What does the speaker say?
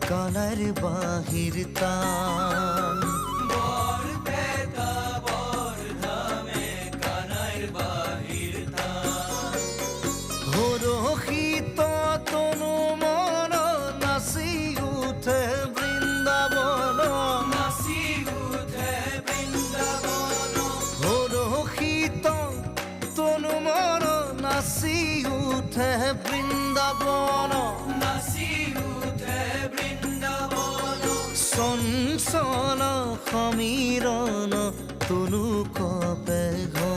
কানার বাহির তান বর বেতা বর ধামে কানার বাহির তান হরহিত তনু মন নাচি উঠে বৃন্দাবন নাচি উঠে বৃন্দাবন হরহিত তনু মন নাচি উঠে বৃন্দাবন নাচি উঠে বৃন্দাবন চঞ্চল সমীরণ তনু কপে ঘন